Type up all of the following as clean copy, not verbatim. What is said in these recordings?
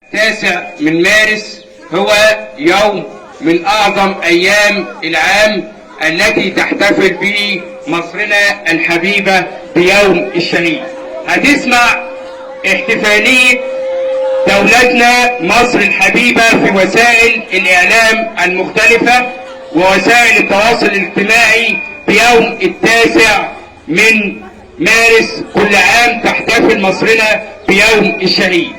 9 من مارس هو يوم من أعظم أيام العام التي تحتفل به مصرنا الحبيبة بيوم الشهيد. هتسمع احتفالية دولتنا مصر الحبيبة في وسائل الإعلام المختلفة ووسائل التواصل الاجتماعي بيوم 9 من مارس كل عام تحتفل مصرنا بيوم الشهيد.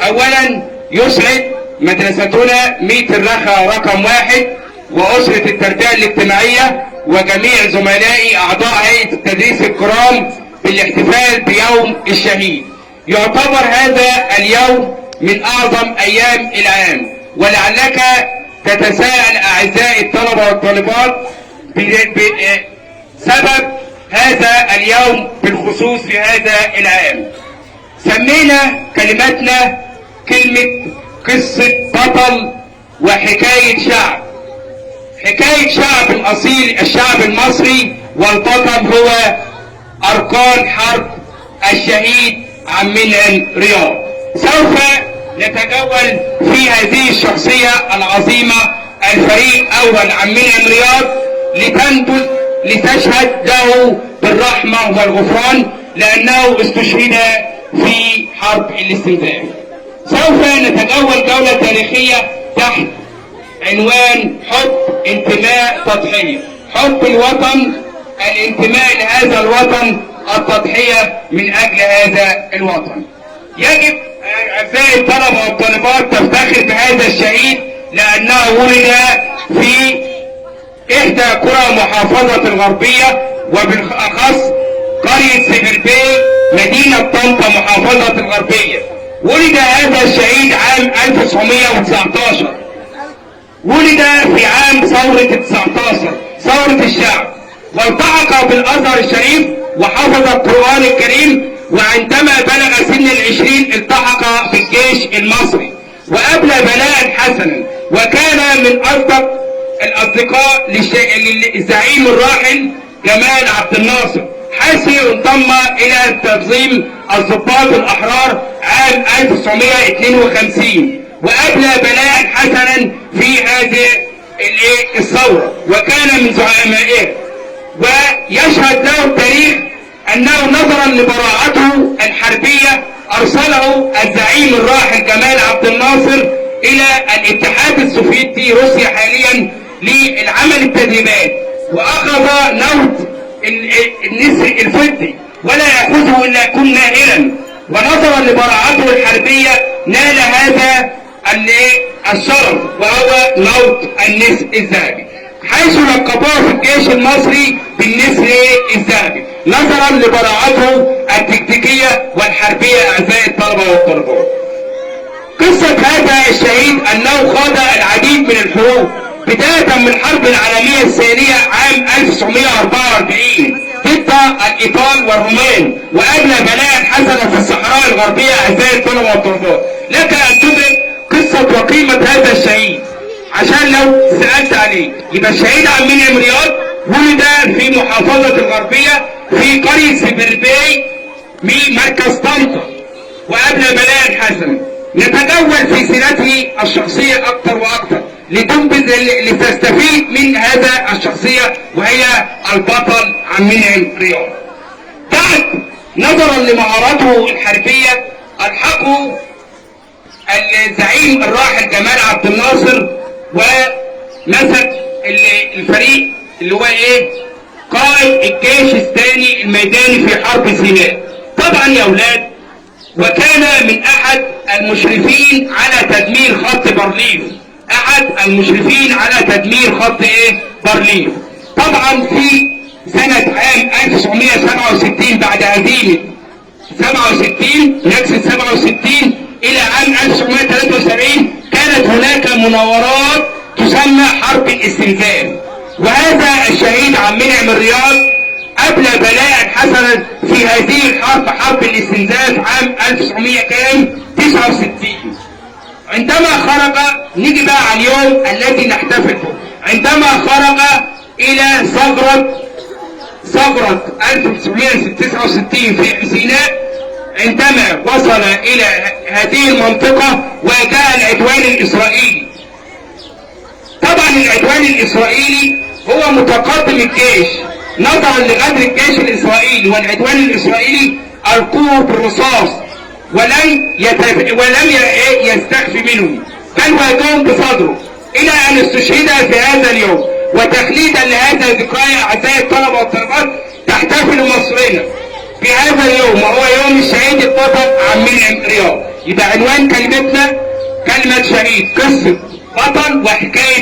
أولا يسعد مدرستنا ميت الرخا رقم 1 وأسرة التربية الاجتماعية وجميع زملائي أعضاء هيئة التدريس الكرام بالاحتفال بيوم الشهيد. يعتبر هذا اليوم من أعظم أيام العام، ولعلك تتساءل أعزائي الطلبة والطالبات بسبب هذا اليوم بالخصوص في هذا العام. سمينا كلمتنا كلمة قصة بطل وحكاية شعب. حكاية شعب أصيل الشعب المصري، والبطل هو أركان حرب الشهيد عبد المنعم رياض. سوف نتجول في هذه الشخصية العظيمة الفريق أول عبد المنعم رياض لتشهد له بالرحمة والغفران لأنه استشهد في حرب الاستنزاف. سوف نتجول جولة تاريخية تحت عنوان حب، انتماء، تضحية. حب الوطن، الانتماء لهذا الوطن، التضحية من أجل هذا الوطن. يجب أعزائي الطلبة والطالبات تفتخر بهذا الشهيد لأنه ولد في إحدى قرى محافظة الغربية وبالأخص قرية سبربي مدينة طنطا محافظة الغربية. ولد هذا الشهيد عام 1919. ولد في عام ثورة 19 ثورة الشعب، والتحق بالأزهر الشريف وحفظ القرآن الكريم، وعندما بلغ سن 20 التحق بالجيش المصري وأبلى بلاء حسنا، وكان من أصدق الأصدقاء للزعيم الراحل جمال عبد الناصر، حيث انضم إلى تنظيم الضباط الأحرار عام 1952 وأبلى بلاء حسنا في هذه الثورة وكان من زعمائها. ويشهد له التاريخ أنه نظرا لبراعته الحربية أرسله الزعيم الراحل جمال عبد الناصر إلى الاتحاد السوفيتي روسيا حاليا للعمل التدريبات، وأخذ نوت النسر الفضي ولا يأخذه إلا يكون نائلا، ونظرا لبراعته الحربية نال هذا الشرف وهو نوت النسر الذهبي، حيث لقبوه في الجيش المصري بالنسر الذهبي نظرا لبراعته التكتيكية والحربية. أعزائي الطلبة والطالبات، قصة هذا الشهيد أنه خاض العديد من الحروب بداية من الحرب العالمية الثانية عام 1944 ضد الإيطال والرومان، وأبلى بلاء حسنا في الصحراء الغربية. أعزائي الطلبة والطالبات، لك أن تدرك قصة وقيمة هذا الشهيد عشان لو سألت عليه. يبقى الشهيد عبد المنعم رياض ولد في محافظة الغربية في قرية سبربي من مركز طنطا وأبلى بلاء حسنا. نتجول في سيرته الشخصية أكثر وأكثر لتستفيد من هذا الشخصية وهي البطل عبد المنعم رياض. بعد نظرا لمهاراته الحربية ألحقه الزعيم الراحل جمال عبد الناصر ومسك الفريق اللي هو قائد الجيش الثاني الميداني في حرب سيناء. طبعا يا اولاد، وكان من احد المشرفين على تدمير خط بارليف، احد المشرفين على تدمير خط بارليف. طبعا في سنة عام 1967 بعد هزيمة 67 نكسة 67 الى عام 1973 كانت هناك مناورات تسمى حرب الاستنزاف، وهذا الشهيد عبد المنعم رياض أبلى بلاء حسنا في هذه الحرب، حرب الاستنزاف عام 1969. عندما خرج، نيجي بقى على اليوم الذي نحتفل به، عندما خرج إلى ثغرة 1969 في سيناء، عندما وصل الى هذه المنطقة وجاء العدوان الاسرائيلي. طبعا العدوان الاسرائيلي هو متقدم الجيش نظرا لغدر الجيش الاسرائيلي، والعدوان الاسرائيلي القوه بالرصاص ولم يستخفي منهم، بل واجههم بصدره الى ان استشهد في هذا اليوم. وتخليدا لهذا الذكرى اعزائي الطلبه والطالبات، تحتفل مصرنا في هذا اليوم وهو يوم الشهيد البطل عبد المنعم رياض. يبقى عنوان كلمتنا كلمة شهيد، قصة بطل وحكاية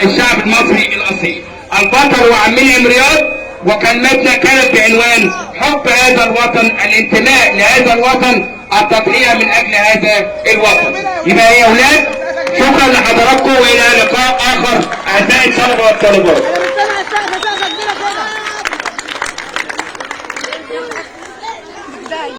الشعب المصري الأصيل. البطل هو عبد المنعم رياض، وكلمتنا كانت بعنوان حب هذا الوطن، الانتماء لهذا الوطن، التضحية من أجل هذا الوطن. يبقى يا أولاد شكرا لحضراتكم، وإلى لقاء آخر أعزائي الطلبة والطالبات.